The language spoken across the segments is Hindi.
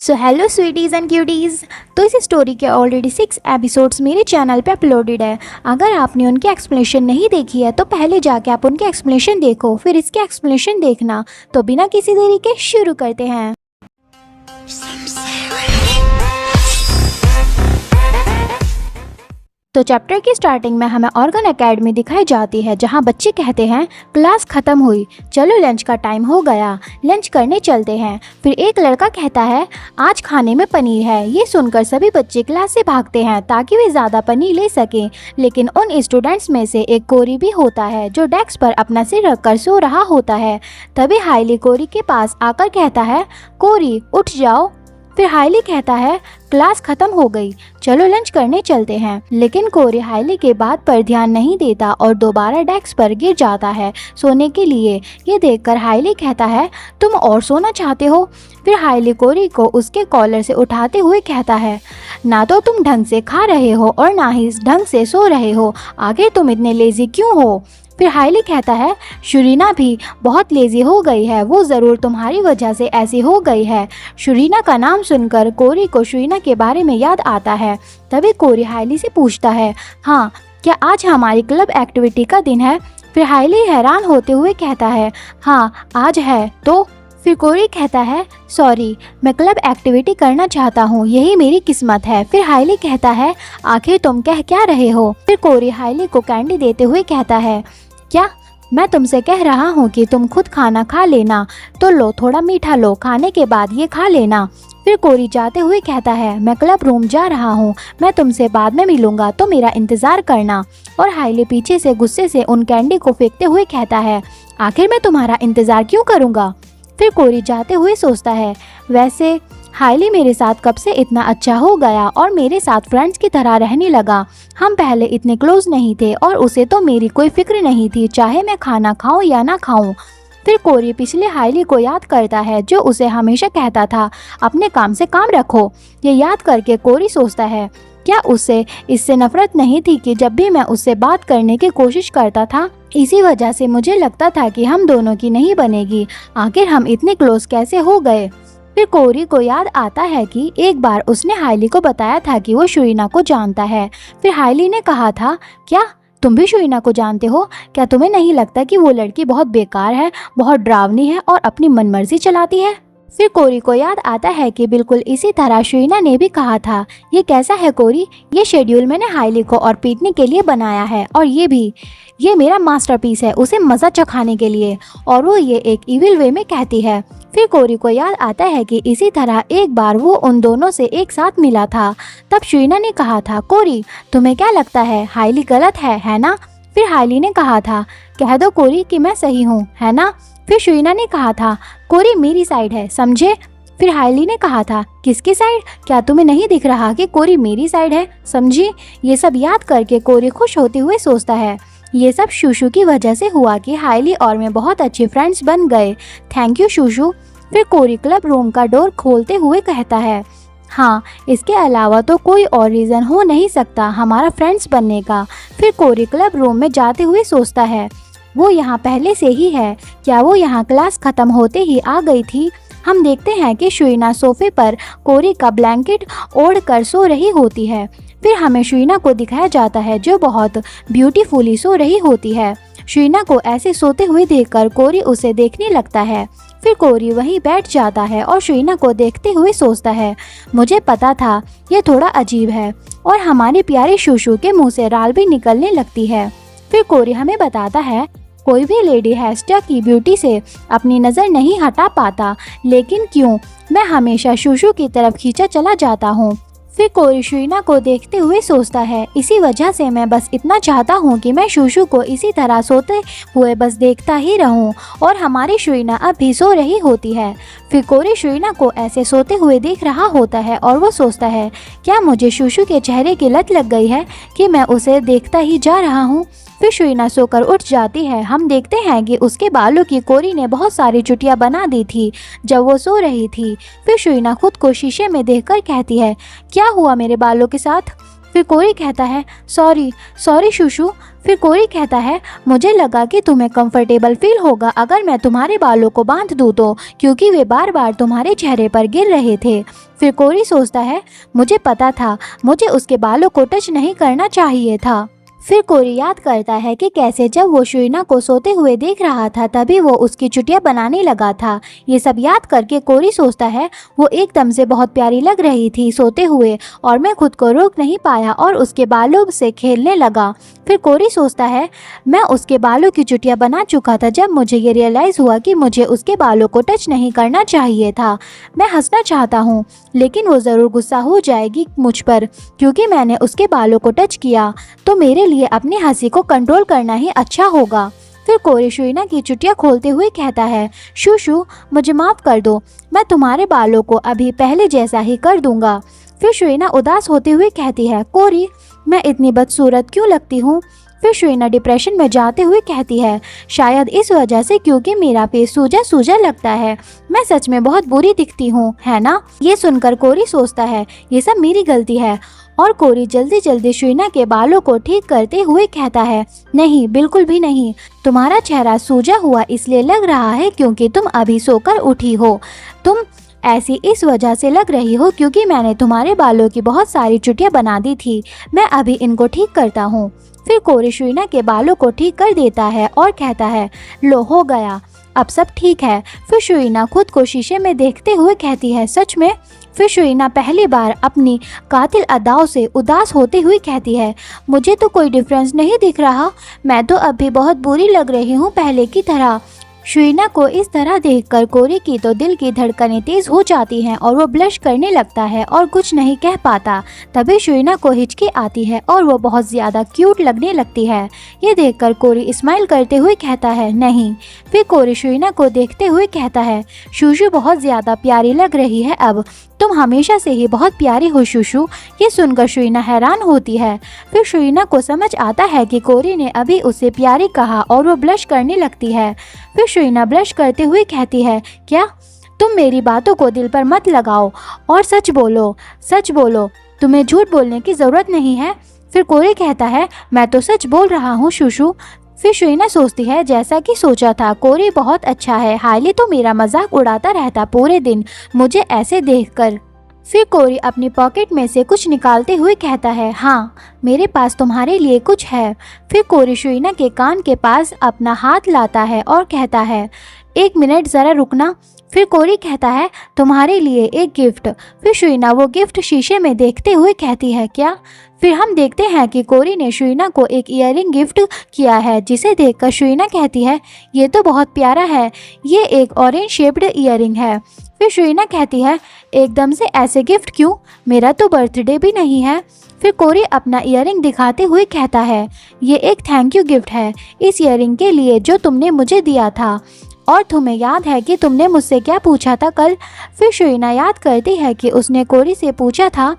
So hello sweeties and cuties. तो इस स्टोरी के ऑलरेडी 6 एपिसोड्स मेरे चैनल पे अपलोडेड है। अगर आपने उनकी एक्सप्लेनेशन नहीं देखी है तो पहले जाके आप उनकी एक्सप्लेनेशन देखो, फिर इसके एक्सप्लेनेशन देखना। तो बिना किसी देरी के शुरू करते हैं। तो चैप्टर की स्टार्टिंग में हमें ऑर्गन एकेडमी दिखाई जाती है, जहां बच्चे कहते हैं क्लास ख़त्म हुई, चलो लंच का टाइम हो गया, लंच करने चलते हैं। फिर एक लड़का कहता है आज खाने में पनीर है। ये सुनकर सभी बच्चे क्लास से भागते हैं ताकि वे ज़्यादा पनीर ले सकें। लेकिन उन स्टूडेंट्स में से एक कोरी भी होता है जो डेस्क पर अपना सिर रखकर सो रहा होता है। तभी हाइली कोरी के पास आकर कहता है कोरी उठ जाओ। फिर हाइली कहता है क्लास ख़त्म हो गई, चलो लंच करने चलते हैं। लेकिन कोरी हाइली के बात पर ध्यान नहीं देता और दोबारा डेस्क पर गिर जाता है सोने के लिए। ये देखकर हाइली कहता है तुम और सोना चाहते हो। फिर हाइली कोरी को उसके कॉलर से उठाते हुए कहता है ना तो तुम ढंग से खा रहे हो और ना ही ढंग से सो रहे हो, आखिर तुम इतने लेजी क्यों हो। फिर हाइली कहता है शुरीना भी बहुत लेजी हो गई है, वो ज़रूर तुम्हारी वजह से ऐसी हो गई है। शुरीना का नाम सुनकर कोरी को शुरीना के बारे में याद आता है। तभी कोरी हाइली से पूछता है हाँ क्या आज हमारी क्लब एक्टिविटी का दिन है। फिर हाइली हैरान होते हुए कहता है हाँ आज है। तो फिर कोरी कहता है सॉरी मैं क्लब एक्टिविटी करना चाहता हूँ, यही मेरी किस्मत है। फिर हाइली कहता है आखिर तुम कह क्या रहे हो। फिर कोरी हाइली को कैंडी देते हुए कहता है क्या मैं तुमसे कह रहा हूँ कि तुम खुद खाना खा लेना, तो लो थोड़ा मीठा लो, खाने के बाद ये खा लेना। फिर कोरी जाते हुए कहता है मैं क्लब रूम जा रहा हूँ, मैं तुमसे बाद में मिलूंगा, तो मेरा इंतज़ार करना। और हाइली पीछे से गुस्से से उन कैंडी को फेंकते हुए कहता है आखिर मैं तुम्हारा इंतज़ार क्यों करूँगा। फिर कोरी जाते हुए सोचता है वैसे हाइली मेरे साथ कब से इतना अच्छा हो गया और मेरे साथ फ्रेंड्स की तरह रहने लगा। हम पहले इतने क्लोज नहीं थे और उसे तो मेरी कोई फिक्र नहीं थी, चाहे मैं खाना खाऊं या ना खाऊं। फिर कोरी पिछले हाइली को याद करता है जो उसे हमेशा कहता था अपने काम से काम रखो। ये याद करके कोरी सोचता है क्या उससे इससे नफरत नहीं थी कि जब भी मैं उससे बात करने की कोशिश करता था इसी वजह से मुझे लगता था कि हम दोनों की नहीं बनेगी, आखिर हम इतने क्लोज कैसे हो गए। फिर कोरी को याद आता है कि एक बार उसने हाइली को बताया था कि वो शुरीना को जानता है। फिर हाइली ने कहा था क्या तुम भी शुरीना को जानते हो, क्या तुम्हें नहीं लगता कि वो लड़की बहुत बेकार है, बहुत डरावनी है और अपनी मनमर्जी चलाती है। फिर कोरी को याद आता है कि बिल्कुल इसी तरह शुरीना ने भी कहा था। ये कैसा है कोरी, ये शेड्यूल मैंने हाइली को और पीटने के लिए बनाया है और ये मेरा मास्टरपीस है उसे मज़ा चखाने के लिए, और वो ये एक इविल वे में कहती है। फिर कोरी को याद आता है कि इसी तरह एक बार वो उन दोनों से एक साथ मिला था। तब शुरीना ने कहा था कोरी तुम्हें क्या लगता है हाइली गलत है ना। फिर हाइली ने कहा था कह दो कोरी कि मैं सही हूँ, है ना। फिर शुरीना ने कहा था कोरी मेरी साइड है, समझे। फिर हाइली ने कहा था किसकी साइड, क्या तुम्हें नहीं दिख रहा कि कोरी मेरी साइड है, समझी। ये सब याद करके कोरी खुश होते हुए सोचता है ये सब शूशू की वजह से हुआ कि हाइली और मैं बहुत अच्छे फ्रेंड्स बन गए, थैंक यू शूशू। फिर कोरी क्लब रूम का डोर खोलते हुए कहता है हाँ इसके अलावा तो कोई और रीज़न हो नहीं सकता हमारा फ्रेंड्स बनने का। फिर कोरी क्लब रूम में जाते हुए सोचता है वो यहाँ पहले से ही है, क्या वो यहाँ क्लास ख़त्म होते ही आ गई थी। हम देखते हैं कि शुरीना सोफे पर कोरी का ब्लैंकेट ओढ़ कर सो रही होती है। फिर हमें शुरीना को दिखाया जाता है जो बहुत ब्यूटीफुली सो रही होती है। शुरीना को ऐसे सोते हुए देखकर कोरी उसे देखने लगता है। फिर कोरी वहीं बैठ जाता है और शुरीना को देखते हुए सोचता है मुझे पता था ये थोड़ा अजीब है, और हमारे प्यारे शूशू के मुंह से राल भी निकलने लगती है। फिर कोरी हमें बताता है कोई भी लेडी हैस्टा की ब्यूटी से अपनी नज़र नहीं हटा पाता, लेकिन क्यों मैं हमेशा शूशू की तरफ खींचा चला जाता हूँ। फिर कोरी शुरीना को देखते हुए सोचता है इसी वजह से मैं बस इतना चाहता हूँ कि मैं शूशू को इसी तरह सोते हुए बस देखता ही रहूँ, और हमारी शुरीना अब भी सो रही होती है। फिर कोरी शुरीना को ऐसे सोते हुए देख रहा होता है और वो सोचता है क्या मुझे शूशू के चेहरे की लत लग गई है कि मैं उसे देखता ही जा रहा हूँ। फिर शुरीना सोकर उठ जाती है। हम देखते हैं कि उसके बालों की कोरी ने बहुत सारी चुटियाँ बना दी थी जब वो सो रही थी। फिर शुरीना खुद को शीशे में देखकर कहती है क्या हुआ मेरे बालों के साथ। फिर कोरी कहता है सॉरी सॉरी शूशू। फिर कोरी कहता है मुझे लगा कि तुम्हें कंफर्टेबल फील होगा अगर मैं तुम्हारे बालों को बांध दूँ तो, क्योंकि वे बार बार तुम्हारे चेहरे पर गिर रहे थे। फिर कोरी सोचता है मुझे पता था, मुझे उसके बालों को टच नहीं करना चाहिए था। फिर कोरी याद करता है कि कैसे जब वो शुइना को सोते हुए देख रहा था तभी वो उसकी चुटिया बनाने लगा था। ये सब याद करके कोरी सोचता है वो एकदम से बहुत प्यारी लग रही थी सोते हुए और मैं खुद को रोक नहीं पाया और उसके बालों से खेलने लगा। फिर कोरी सोचता है मैं उसके बालों की चुटिया बना चुका था जब मुझे ये रियलाइज़ हुआ कि मुझे उसके बालों को टच नहीं करना चाहिए था। मैं हंसना चाहता हूँ लेकिन वो ज़रूर गुस्सा हो जाएगी मुझ पर क्योंकि मैंने उसके बालों को टच किया, तो मेरे लिए अपनी हंसी को कंट्रोल करना ही अच्छा होगा। फिर कोरी शुइना की चुटिया खोलते हुए कहता है शूशू मुझे माफ़ कर दो, मैं तुम्हारे बालों को अभी पहले जैसा ही कर दूंगा। फिर शुइना उदास होते हुए कहती है कोरी मैं इतनी बदसूरत क्यों लगती हूँ। फिर शुइना डिप्रेशन में जाते हुए कहती है शायद इस वजह से क्योंकि मेरा फेस सूजा सूजा लगता है, मैं सच में बहुत बुरी दिखती हूँ, है ना। ये सुनकर कोरी सोचता है ये सब मेरी गलती है और कोरी जल्दी जल्दी शुइना के बालों को ठीक करते हुए कहता है नहीं बिल्कुल भी नहीं, तुम्हारा चेहरा सूजा हुआ इसलिए लग रहा है क्योंकि तुम अभी सोकर उठी हो, तुम ऐसी इस वजह से लग रही हो क्योंकि मैंने तुम्हारे बालों की बहुत सारी चुटियाँ बना दी थी, मैं अभी इनको ठीक करता हूँ। फिर कोरी शुइना के बालों को ठीक कर देता है और कहता है लो हो गया, अब सब ठीक है। फिर शुइना खुद को शीशे में देखते हुए कहती है सच में। फिर शुइना पहली बार अपनी कातिल अदाओं से उदास होते हुए कहती है मुझे तो कोई डिफरेंस नहीं दिख रहा, मैं तो अभी बहुत बुरी लग रही हूँ पहले की तरह। शुइना को इस तरह देखकर कोरी की तो दिल की धड़कनें तेज हो जाती हैं और वो ब्लश करने लगता है और कुछ नहीं कह पाता। तभी शुइना को हिचकी आती है और वो बहुत ज़्यादा क्यूट लगने लगती है। ये देखकर कोरी स्माइल करते हुए कहता है नहीं। फिर कोरी शुइना को देखते हुए कहता है शूशू बहुत ज़्यादा प्यारी लग रही है अब, तुम हमेशा से ही बहुत प्यारी हो शूशू। ये सुनकर शुइना हैरान होती है। फिर शुइना को समझ आता है कि कोरी ने अभी उसे प्यारी कहा और वो ब्लश करने लगती है। फिर शुइना ब्लश करते हुए कहती है क्या तुम मेरी बातों को दिल पर मत लगाओ और सच बोलो, तुम्हें झूठ बोलने की ज़रूरत नहीं है। फिर कोरी कहता है मैं तो सच बोल रहा हूँ शूशू। फिर शुइना सोचती है जैसा कि सोचा था कोरी बहुत अच्छा है, हाईली तो मेरा मजाक उड़ाता रहता पूरे दिन मुझे ऐसे देखकर। फिर कोरी अपनी पॉकेट में से कुछ निकालते हुए कहता है हाँ मेरे पास तुम्हारे लिए कुछ है। फिर कोरी शुइना के कान के पास अपना हाथ लाता है और कहता है एक मिनट ज़रा रुकना। फिर कोरी कहता है तुम्हारे लिए एक गिफ्ट। फिर शुइना वो गिफ्ट शीशे में देखते हुए कहती है क्या। फिर हम देखते हैं कि कोरी ने शुइना को एक ईयरिंग गिफ्ट किया है जिसे देखकर शुइना कहती है ये तो बहुत प्यारा है, ये एक ऑरेंज शेप्ड ईयरिंग है। फिर शुइना कहती है एकदम से ऐसे गिफ्ट क्यों, मेरा तो बर्थडे भी नहीं है। फिर कोरी अपना ईयरिंग दिखाते हुए कहता है ये एक थैंक यू गिफ्ट है इस ईयरिंग के लिए जो तुमने मुझे दिया था। और तुम्हें याद है कि तुमने मुझसे क्या पूछा था कल। फिर शुइना याद करती है कि उसने कोरी से पूछा था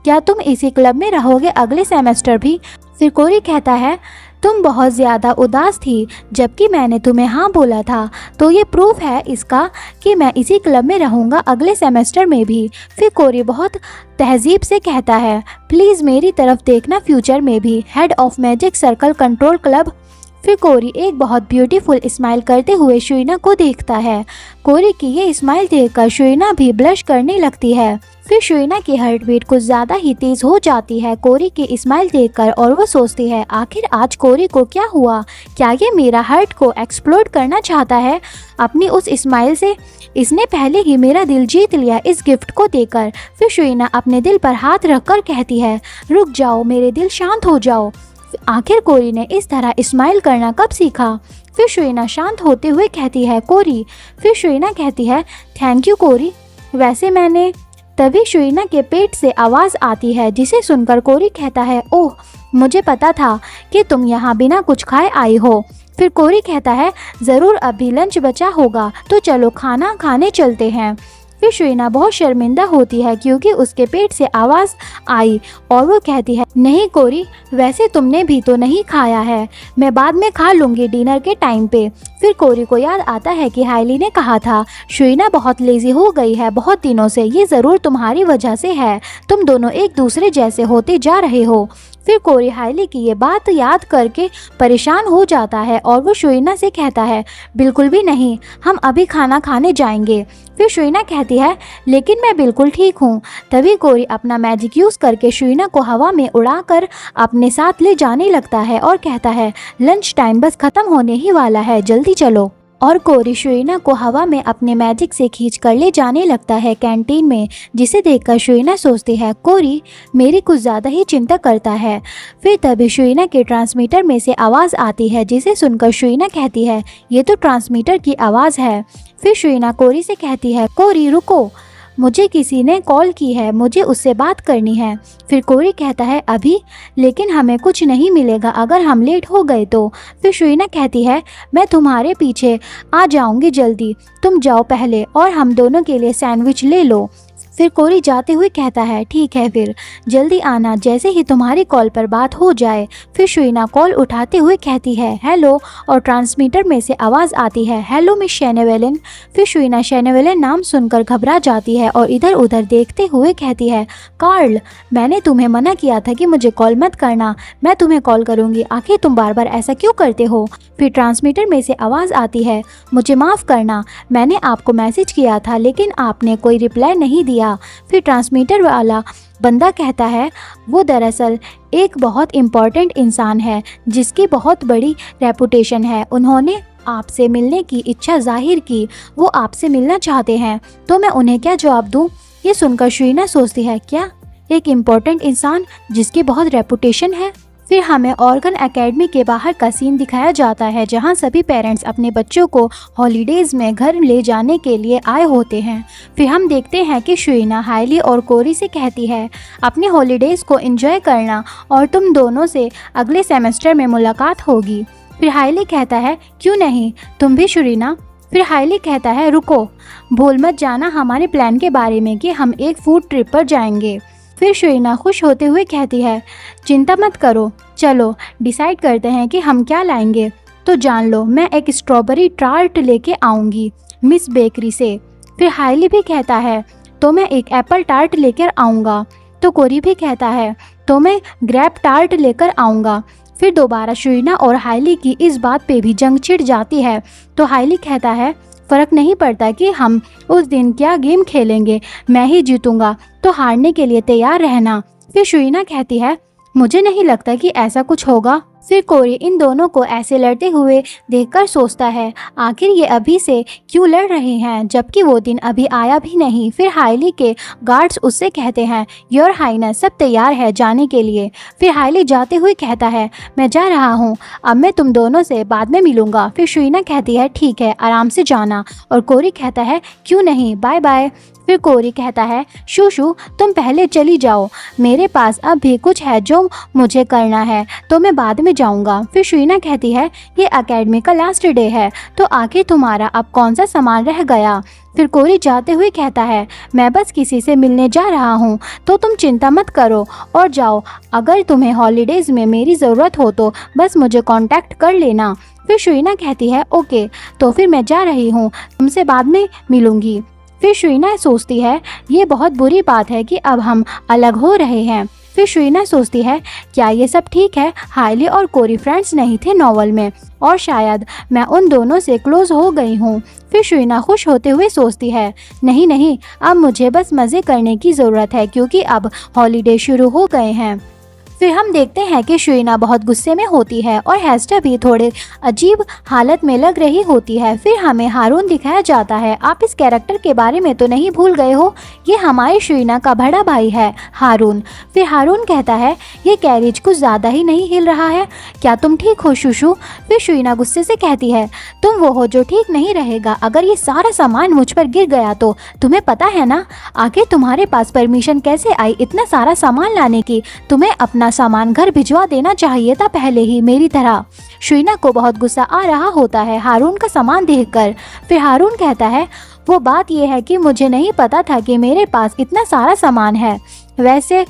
क्या तुम इसी क्लब में रहोगे अगले सेमेस्टर भी। फिर कोरी कहता है तुम बहुत ज़्यादा उदास थी जबकि मैंने तुम्हें हाँ बोला था, तो ये प्रूफ है इसका कि मैं इसी क्लब में रहूँगा अगले सेमेस्टर में भी। फिर कोरी बहुत तहजीब से कहता है प्लीज़ मेरी तरफ देखना फ्यूचर में भी, head of magic circle control club. फिर कोरी एक बहुत ब्यूटीफुल स्माइल करते हुए शुइना को देखता है। कोरी की ये स्माइल देखकर शुइना भी ब्लश करने लगती है। फिर शुइना की हार्ट बीट कुछ ज़्यादा ही तेज़ हो जाती है कोरी की स्माइल देखकर और वो सोचती है आखिर आज कोरी को क्या हुआ, क्या ये मेरा हार्ट को एक्सप्लोड करना चाहता है अपनी उस स्माइल से। इसने पहले ही मेरा दिल जीत लिया इस गिफ्ट को देकर। फिर शुइना अपने दिल पर हाथ रखकर कहती है रुक जाओ मेरे दिल, शांत हो जाओ। आखिर कोरी ने इस तरह स्माइल करना कब सीखा। फिर शुइना शांत होते हुए कहती है कोरी। फिर शुइना कहती है थैंक यू कोरी, वैसे मैंने। तभी शुइना के पेट से आवाज़ आती है जिसे सुनकर कोरी कहता है ओह मुझे पता था कि तुम यहाँ बिना कुछ खाए आई हो। फिर कोरी कहता है ज़रूर अभी लंच बचा होगा तो चलो खाना खाने चलते हैं। फिर शुइना बहुत शर्मिंदा होती है क्योंकि उसके पेट से आवाज़ आई और वो कहती है, नहीं कोरी, वैसे तुमने भी तो नहीं खाया है, मैं बाद में खा लूँगी डिनर के टाइम पे। फिर कोरी को याद आता है कि हाइली ने कहा था शुइना बहुत लेजी हो गई है बहुत दिनों से, ये ज़रूर तुम्हारी वजह से है, तुम दोनों एक दूसरे जैसे होते जा रहे हो। फिर कोरी हाइली की ये बात याद करके परेशान हो जाता है और वो शुइना से कहता है, बिल्कुल भी नहीं, हम अभी खाना खाने जाएंगे। फिर शुइना कहती है, लेकिन मैं बिल्कुल ठीक हूँ। तभी कोरी अपना मैजिक यूज़ करके शुइना को हवा में उड़ाकर अपने साथ ले जाने लगता है और कहता है, लंच टाइम बस ख़त्म होने ही वाला है, जल्दी चलो। और कोरी शुइना को हवा में अपने मैजिक से खींच कर ले जाने लगता है कैंटीन में, जिसे देखकर शुइना सोचती है, कोरी मेरी कुछ ज़्यादा ही चिंता करता है। फिर तभी शुइना के ट्रांसमीटर में से आवाज़ आती है, जिसे सुनकर शुइना कहती है, ये तो ट्रांसमीटर की आवाज़ है। फिर शुइना कोरी से कहती है, कोरी रुको, मुझे किसी ने कॉल की है, मुझे उससे बात करनी है। फिर कोरी कहता है, अभी? लेकिन हमें कुछ नहीं मिलेगा अगर हम लेट हो गए तो। फिर शुइना कहती है, मैं तुम्हारे पीछे आ जाऊंगी जल्दी, तुम जाओ पहले और हम दोनों के लिए सैंडविच ले लो। फिर कोरी जाते हुए कहता है, ठीक है फिर जल्दी आना जैसे ही तुम्हारी कॉल पर बात हो जाए। फिर शुइना कॉल उठाते हुए कहती है, हेलो, और ट्रांसमीटर में से आवाज़ आती है, हेलो मिस शेनेवेलन। फिर शुइना शेनेवेलन नाम सुनकर घबरा जाती है और इधर उधर देखते हुए कहती है, कार्ल, मैंने तुम्हें मना किया था कि मुझे कॉल मत करना, मैं तुम्हें कॉल करूँगी, आखिर तुम बार बार ऐसा क्यों करते हो। फिर ट्रांसमीटर में से आवाज़ आती है, मुझे माफ़ करना, मैंने आपको मैसेज किया था लेकिन आपने कोई रिप्लाई नहीं दिया। फिर ट्रांसमीटर वाला बंदा कहता है, वो दरअसल एक बहुत इम्पोर्टेंट इंसान है जिसकी बहुत बड़ी रेपुटेशन है, उन्होंने आपसे मिलने की इच्छा जाहिर की, वो आपसे मिलना चाहते हैं, तो मैं उन्हें क्या जवाब दूं। ये सुनकर शुइना सोचती है, क्या एक इम्पोर्टेंट इंसान जिसकी बहुत रेपुटेशन है। फिर हमें ऑर्गन एकेडमी के बाहर का सीन दिखाया जाता है, जहां सभी पेरेंट्स अपने बच्चों को हॉलीडेज़ में घर ले जाने के लिए आए होते हैं। फिर हम देखते हैं कि शुइना हाइली और कोरी से कहती है, अपने हॉलीडेज़ को एंजॉय करना और तुम दोनों से अगले सेमेस्टर में मुलाकात होगी। फिर हाइली कहता है, क्यों नहीं, तुम भी शुइना। फिर हाइली कहता है, रुको, भूल मत जाना हमारे प्लान के बारे में कि हम एक फूड ट्रिप पर जाएंगे। फिर शुइना खुश होते हुए कहती है, चिंता मत करो, चलो डिसाइड करते हैं कि हम क्या लाएंगे। तो जान लो, मैं एक स्ट्रॉबेरी टार्ट लेके आऊँगी मिस बेकरी से। फिर हाइली भी कहता है, तो मैं एक एप्पल टार्ट लेकर आऊँगा। तो कोरी भी कहता है, तो मैं ग्रेप टार्ट लेकर आऊँगा। फिर दोबारा शुइना और हाइली की इस बात पे भी जंग छिड़ जाती है। तो हाइली कहता है, फ़र्क नहीं पड़ता कि हम उस दिन क्या गेम खेलेंगे, मैं ही जीतूंगा, तो हारने के लिए तैयार रहना। फिर शुइना कहती है, मुझे नहीं लगता कि ऐसा कुछ होगा। फिर कोरी इन दोनों को ऐसे लड़ते हुए देखकर सोचता है, आखिर ये अभी से क्यों लड़ रहे हैं जबकि वो दिन अभी आया भी नहीं। फिर हाइली के गार्ड्स उससे कहते हैं, योर हाइनेस, सब तैयार है जाने के लिए। फिर हाइली जाते हुए कहता है, मैं जा रहा हूँ, अब मैं तुम दोनों से बाद में मिलूँगा। फिर शुइना कहती है, ठीक है, आराम से जाना। और कोरी कहता है, क्यों नहीं, बाय बाय। फिर कोरी कहता है, शूशू तुम पहले चली जाओ, मेरे पास अब भी कुछ है जो मुझे करना है, तो मैं बाद में जाऊंगा। फिर शुइना कहती है, ये एकेडमी का लास्ट डे है, तो आखिर तुम्हारा अब कौन सा सामान रह गया। फिर कोरी जाते हुए कहता है, मैं बस किसी से मिलने जा रहा हूँ, तो तुम चिंता मत करो और जाओ, अगर तुम्हें हॉलीडेज़ में मेरी ज़रूरत हो तो बस मुझे कांटेक्ट कर लेना। फिर शुइना कहती है, ओके, तो फिर मैं जा रही हूँ, तुमसे बाद में मिलूँगी। फिर शुइना सोचती है, ये बहुत बुरी बात है कि अब हम अलग हो रहे हैं। फिर शुइना सोचती है, क्या ये सब ठीक है, हाइली और कोरी फ्रेंड्स नहीं थे नॉवल में, और शायद मैं उन दोनों से क्लोज हो गई हूँ। फिर शुइना खुश होते हुए सोचती है, नहीं नहीं, अब मुझे बस मज़े करने की ज़रूरत है क्योंकि अब हॉलीडे शुरू हो गए हैं। फिर हम देखते हैं कि शुइना बहुत गुस्से में होती है और हेस्टर भी थोड़े अजीब हालत में लग रही होती है। फिर हमें हारून दिखाया जाता है। आप इस कैरेक्टर के बारे में तो नहीं भूल गए हो, ये हमारी शुइना का बड़ा भाई है, हारून। फिर हारून कहता है, ये कैरेज कुछ ज़्यादा ही नहीं हिल रहा है, क्या तुम ठीक हो शूशू। फिर शुइना गुस्से से कहती है, तुम वो हो जो ठीक नहीं रहेगा, अगर ये सारा सामान मुझ पर गिर गया तो तुम्हें पता है ना, आखिर तुम्हारे पास परमिशन कैसे आई इतना सारा सामान लाने की, तुम्हें अपना सामान घर भिजवा देना चाहिए था पहले ही मेरी तरह। शुइना को बहुत गुस्सा आ रहा होता है हारून का सामान देखकर। फिर हारून कहता है, वो बात यह है कि मुझे नहीं पता था कि मेरे पास इतना सारा सामान है। वैसे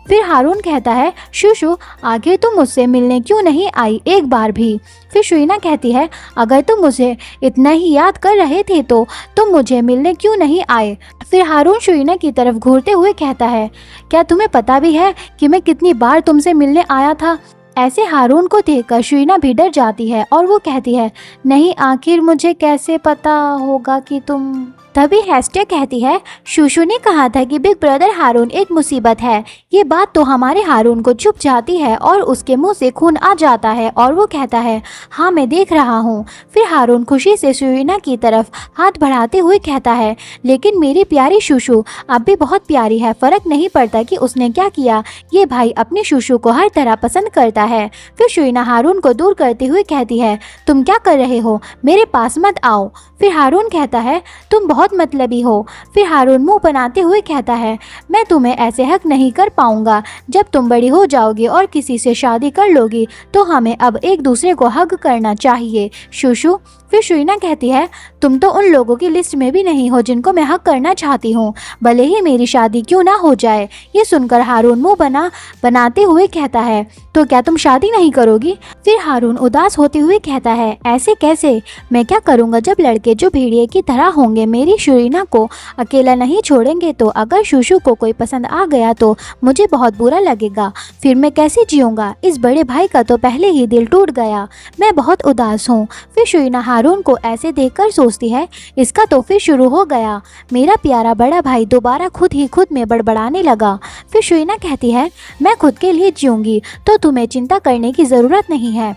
फिर हारून कहता है, शूशू आखिर तुम मुझसे मिलने क्यों नहीं आई एक बार भी? फिर शुइना कहती है, अगर तुम मुझे इतना ही याद कर रहे थे तो तुम मुझे मिलने क्यों नहीं आए? फिर हारून शुइना की तरफ घूरते हुए कहता है, क्या तुम्हें पता भी है कि मैं कितनी बार तुमसे मिलने आया था? ऐसे हारून को देखकर शुइना भी डर जाती है और वो कहती है, नहीं आखिर मुझे कैसे पता होगा कि तुम। तभी हेस्टिया कहती है, शूशू ने कहा था कि बिग ब्रदर हारून एक मुसीबत है। ये बात तो हमारे हारून को चुप जाती है और उसके मुंह से खून आ जाता है और वो कहता है, हाँ मैं देख रहा हूँ। फिर हारून खुशी से शुइना की तरफ हाथ बढ़ाते हुए कहता है, लेकिन मेरी प्यारी शूशू अब भी बहुत प्यारी है, फ़र्क नहीं पड़ता कि उसने क्या किया, ये भाई अपनी शूशू को हर तरह पसंद करता है। फिर शुइना हारून को दूर करते हुए कहती है, तुम क्या कर रहे हो, मेरे पास मत आओ। फिर हारून कहता है, तुम बहुत मतलबी हो। फिर हारून मुंह बनाते हुए कहता है, मैं तुम्हें ऐसे हक नहीं कर पाऊंगा। जब तुम बड़ी हो जाओगी और किसी से शादी कर लोगी तो हमें अब एक दूसरे को हक करना चाहिए शूशू। फिर शुइना कहती है, तुम तो उन लोगों की लिस्ट में भी नहीं हो जिनको मैं हक करना चाहती हूँ, भले ही मेरी शादी क्यों ना हो जाए। ये सुनकर हारून मुंह बनाते हुए कहता है, तो क्या तुम शादी नहीं करोगी? फिर हारून उदास होते हुए कहता है, ऐसे कैसे, मैं क्या करूँगा जब लड़के जो भेड़िए की तरह होंगे मेरी शुइना को अकेला नहीं छोड़ेंगे तो अगर शूशू को कोई पसंद आ गया तो मुझे बहुत बुरा लगेगा, फिर मैं कैसे जीऊँगा? इस बड़े भाई का तो पहले ही दिल टूट गया, मैं बहुत उदास हूँ। फिर शुइना हारून को ऐसे देखकर सोचती है, इसका तो फिर शुरू हो गया। मेरा प्यारा बड़ा भाई दोबारा खुद ही खुद में बड़बड़ाने लगा। फिर शुइना कहती है, मैं खुद के लिए जीऊँगी तो तुम्हें चिंता करने की ज़रूरत नहीं है।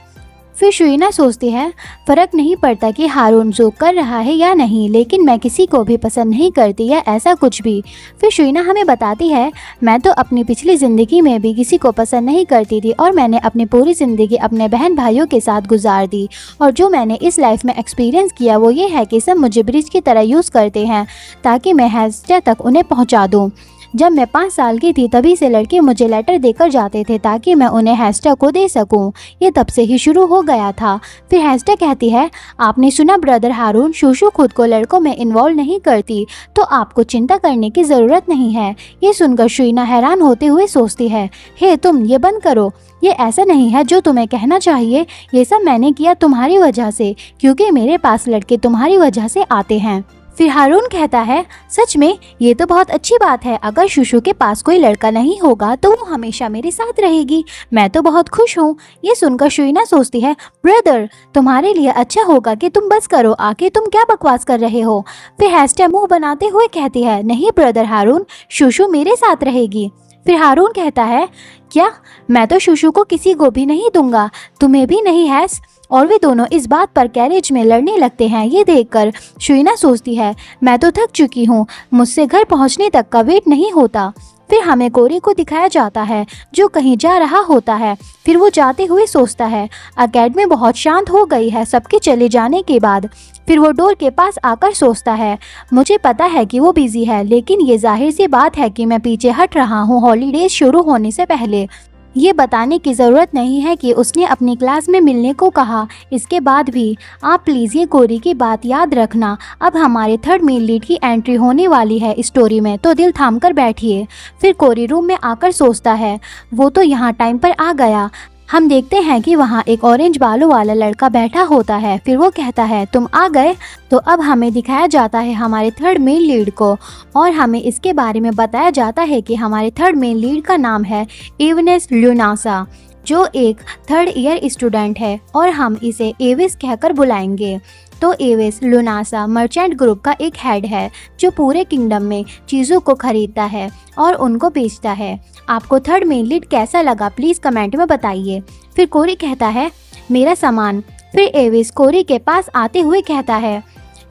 फिर शुइना सोचती है, फ़र्क नहीं पड़ता कि हारून जो कर रहा है या नहीं, लेकिन मैं किसी को भी पसंद नहीं करती या ऐसा कुछ भी। फिर शुइना हमें बताती है, मैं तो अपनी पिछली ज़िंदगी में भी किसी को पसंद नहीं करती थी और मैंने अपनी पूरी ज़िंदगी अपने बहन भाइयों के साथ गुजार दी और जो मैंने इस लाइफ में एक्सपीरियंस किया वो ये है कि सब मुझे ब्रिज की तरह यूज़ करते हैं ताकि मैं हेस्टिया तक उन्हें पहुँचा दूँ। जब मैं 5 साल की थी तभी से लड़के मुझे लेटर देकर जाते थे ताकि मैं उन्हें हेस्टिया को दे सकूं। ये तब से ही शुरू हो गया था। फिर हेस्टिया कहती है, आपने सुना ब्रदर हारून, शूशू खुद को लड़कों में इन्वॉल्व नहीं करती तो आपको चिंता करने की ज़रूरत नहीं है। ये सुनकर शुइना हैरान होते हुए सोचती है, हे तुम ये बंद करो, ये ऐसा नहीं है जो तुम्हें कहना चाहिए। ये सब मैंने किया तुम्हारी वजह से, क्योंकि मेरे पास लड़के तुम्हारी वजह से आते हैं। फिर हारून कहता है, सच में ये तो बहुत अच्छी बात है। अगर शूशू के पास कोई लड़का नहीं होगा तो वो हमेशा मेरे साथ रहेगी। मैं तो बहुत खुश हूँ। ये सुनकर शुइना सोचती है, ब्रदर तुम्हारे लिए अच्छा होगा कि तुम बस करो, आके तुम क्या बकवास कर रहे हो? फिर हेस्टिया मुंह बनाते हुए कहती है, नहीं ब्रदर हारून, शूशू मेरे साथ रहेगी। फिर हारून कहता है, क्या? मैं तो शूशू को किसी को भी नहीं दूंगा, तुम्हें भी नहीं हैस। और वे दोनों इस बात पर गैरेज में लड़ने लगते हैं। ये देखकर शुइना सोचती है, मैं तो थक चुकी हूँ, मुझसे घर पहुँचने तक का वेट नहीं होता। फिर हमें कोरी को दिखाया जाता है जो कहीं जा रहा होता है। फिर वो जाते हुए सोचता है, अकेडमी बहुत शांत हो गई है सबके चले जाने के बाद। फिर वो डोर के पास आकर सोचता है, मुझे पता है कि वो बिजी है, लेकिन ये जाहिर सी बात है कि मैं पीछे हट रहा हूँ हॉलीडेज शुरू होने से पहले। ये बताने की ज़रूरत नहीं है कि उसने अपनी क्लास में मिलने को कहा। इसके बाद भी आप प्लीज़ ये कोरी की बात याद रखना। अब हमारे थर्ड मेल लीड की एंट्री होने वाली है स्टोरी में, तो दिल थाम कर बैठिए। फिर कोरी रूम में आकर सोचता है, वो तो यहाँ टाइम पर आ गया। हम देखते हैं कि वहाँ एक ऑरेंज बालों वाला लड़का बैठा होता है। फिर वो कहता है, तुम आ गए। तो अब हमें दिखाया जाता है हमारे थर्ड मेन लीड को और हमें इसके बारे में बताया जाता है कि हमारे थर्ड मेन लीड का नाम है एविस लुनासा, जो एक थर्ड ईयर स्टूडेंट है और हम इसे एविस कहकर बुलाएंगे। तो एविस लुनासा मर्चेंट ग्रुप का एक हेड है जो पूरे किंगडम में चीज़ों को खरीदता है और उनको बेचता है। आपको थर्ड मेन लीड कैसा लगा प्लीज़ कमेंट में बताइए। फिर कोरी कहता है, मेरा सामान। फिर एविस कोरी के पास आते हुए कहता है,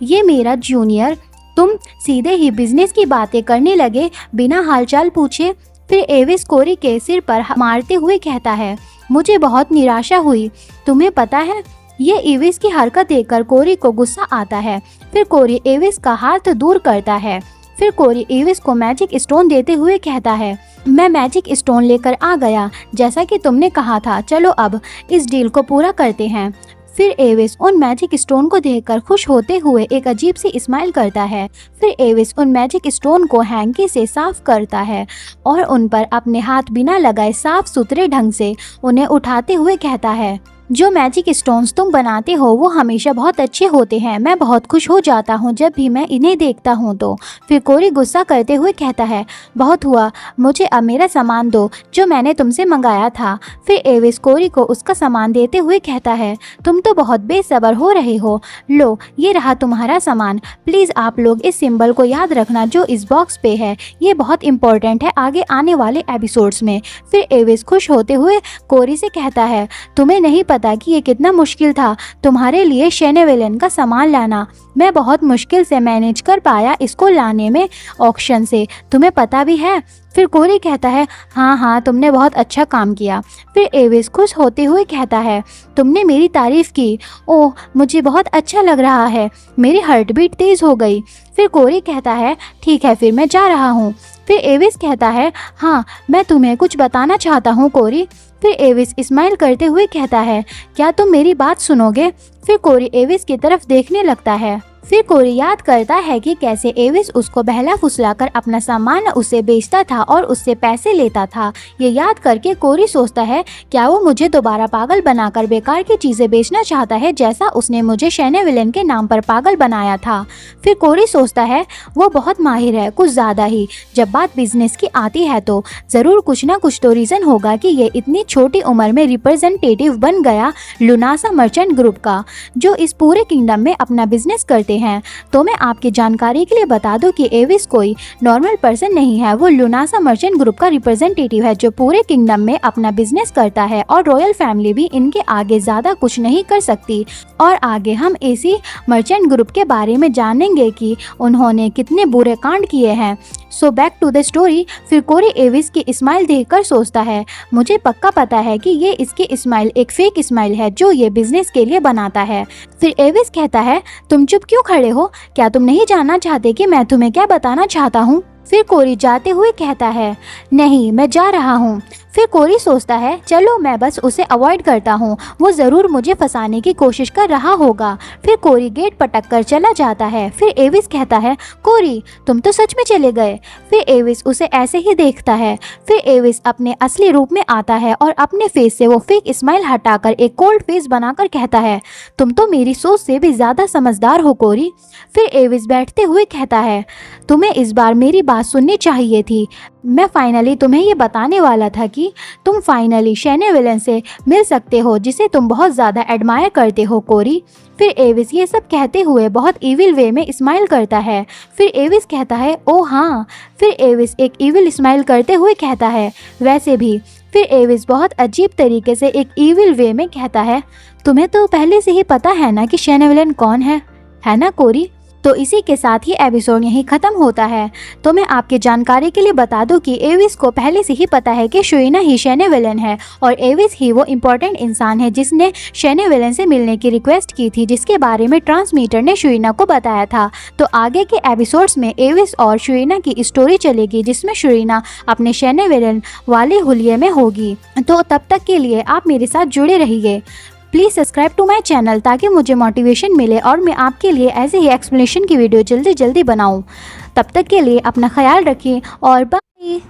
ये मेरा जूनियर। तुम सीधे ही बिजनेस की बातें करने लगे बिना हालचाल पूछे। फिर एविस कोरी के सिर पर मारते हुए कहता है, मुझे बहुत निराशा हुई। तुम्हें पता है, ये एविस की हरकत देखकर कोरी को गुस्सा आता है। फिर कोरी एविस का हाथ दूर करता है। फिर कोरी एविस को मैजिक स्टोन देते हुए कहता है, मैं मैजिक स्टोन लेकर आ गया जैसा कि तुमने कहा था। चलो अब इस डील को पूरा करते हैं। फिर एविस उन मैजिक स्टोन को देखकर खुश होते हुए एक अजीब सी स्माइल करता है। फिर एविस उन मैजिक स्टोन को हैंकी से साफ करता है और उन पर अपने हाथ बिना लगाए साफ सुथरे ढंग से उन्हें उठाते हुए कहता है, जो मैजिक स्टोन्स तुम बनाते हो वो हमेशा बहुत अच्छे होते हैं। मैं बहुत खुश हो जाता हूँ जब भी मैं इन्हें देखता हूँ तो। फिर कोरी गुस्सा करते हुए कहता है, बहुत हुआ, मुझे अब मेरा सामान दो जो मैंने तुमसे मंगाया था। फिर एविस कोरी को उसका सामान देते हुए कहता है, तुम तो बहुत बेसब्र हो रहे हो, लो ये रहा तुम्हारा सामान। प्लीज़ आप लोग इस सिंबल को याद रखना जो इस बॉक्स पे है, ये बहुत इंपॉर्टेंट है आगे आने वाले एपिसोड्स में। फिर एविस खुश होते हुए कोरी से कहता है, तुम्हें नहीं पता कि ये कितना मुश्किल था तुम्हारे लिए शेनेविलन का सामान लाना। मैं बहुत मुश्किल से मैनेज कर पाया इसको लाने में ऑक्शन से, तुम्हें पता भी है। फिर कोरी कहता है, हाँ तुमने बहुत अच्छा काम किया। फिर एविस खुश होते हुए कहता है, तुमने मेरी तारीफ़ की, ओह मुझे बहुत अच्छा लग रहा है, मेरी हार्ट बीट तेज़ हो गई। फिर कोरी कहता है, ठीक है फिर मैं जा रहा हूँ। फिर एविस कहता है, हाँ मैं तुम्हें कुछ बताना चाहता हूँ कोरी। फिर एविस स्माइल करते हुए कहता है, क्या तुम मेरी बात सुनोगे? फिर कोरी एविस की तरफ देखने लगता है। फिर कोरी याद करता है कि कैसे एविस उसको बहला फुसलाकर अपना सामान उसे बेचता था और उससे पैसे लेता था। ये याद करके कोरी सोचता है, क्या वो मुझे दोबारा पागल बनाकर बेकार की चीज़ें बेचना चाहता है जैसा उसने मुझे शेनेविलन के नाम पर पागल बनाया था। फिर कोरी सोचता है, वो बहुत माहिर है, कुछ ज़्यादा ही। जब बात बिजनेस की आती है तो ज़रूर कुछ ना कुछ तो रीज़न होगा कि ये इतनी छोटी उम्र में रिप्रेजेंटेटिव बन गया लुनासा मर्चेंट ग्रुप का, जो इस पूरे किंगडम में अपना बिजनेस करते हैं। तो मैं आपकी जानकारी के लिए बता दूं कि एविस कोई नॉर्मल पर्सन नहीं है, वो लुनासा मर्चेंट ग्रुप का रिप्रेजेंटेटिव है जो पूरे किंगडम में अपना बिजनेस करता है और रॉयल फैमिली भी इनके आगे ज़्यादा कुछ नहीं कर सकती। और आगे हम इसी मर्चेंट ग्रुप के बारे में जानेंगे कि उन्होंने कितने बुरे कांड किए हैं। So back to the story. फिर कोरी एविस की स्माइल देखकर सोचता है, मुझे पक्का पता है कि ये इसकी स्माइल एक फेक स्माइल है जो ये बिजनेस के लिए बनाता है। फिर एविस कहता है, तुम चुप क्यों खड़े हो? क्या तुम नहीं जानना चाहते कि मैं तुम्हें क्या बताना चाहता हूँ? फिर कोरी जाते हुए कहता है, नहीं मैं जा रहा हूँ। फिर कोरी सोचता है, चलो मैं बस उसे अवॉइड करता हूँ, वो ज़रूर मुझे फंसाने की कोशिश कर रहा होगा। फिर कोरी गेट पटक कर चला जाता है। फिर एविस कहता है, कोरी तुम तो सच में चले गए। फिर एविस उसे ऐसे ही देखता है। फिर एविस अपने असली रूप में आता है और अपने फेस से वो फेक स्माइल हटाकर एक कोल्ड फेस बनाकर कहता है, तुम तो मेरी सोच से भी ज़्यादा समझदार हो कोरी। फिर एविस बैठते हुए कहता है, तुम्हें इस बार मेरी बात सुननी चाहिए थी। मैं फाइनली तुम्हें ये बताने वाला था कि तुम फाइनली शेनेविलन से मिल सकते हो जिसे तुम बहुत ज़्यादा एडमायर करते हो कोरी। फिर एविस ये सब कहते हुए बहुत इविल वे में स्माइल करता है। फिर एविस कहता है, ओह हाँ। फिर एविस एक इविल स्माइल करते हुए कहता है, वैसे भी। फिर एविस बहुत अजीब तरीके से एक इविल वे में कहता है, तुम्हें तो पहले से ही पता है ना कि शेनेविलन कौन है ना कोरी? तो इसी के साथ ही एपिसोड यहीं ख़त्म होता है। तो मैं आपकी जानकारी के लिए बता दूं कि एविस को पहले से ही पता है कि शुइना ही शेनेविलन है और एविस ही वो इम्पोर्टेंट इंसान है जिसने शेनेविलन से मिलने की रिक्वेस्ट की थी, जिसके बारे में ट्रांसमीटर ने शुइना को बताया था। तो आगे के एपिसोड्स में एविस और शुइना की स्टोरी चलेगी जिसमें शुइना अपने शेनेविलन वाले हुलिये में होगी। तो तब तक के लिए आप मेरे साथ जुड़े रहिए। Please subscribe to my channel ताकि मुझे मोटिवेशन मिले और मैं आपके लिए ऐसे ही एक्सप्लेनेशन की वीडियो जल्दी बनाऊं। तब तक के लिए अपना ख्याल रखिए और बाय।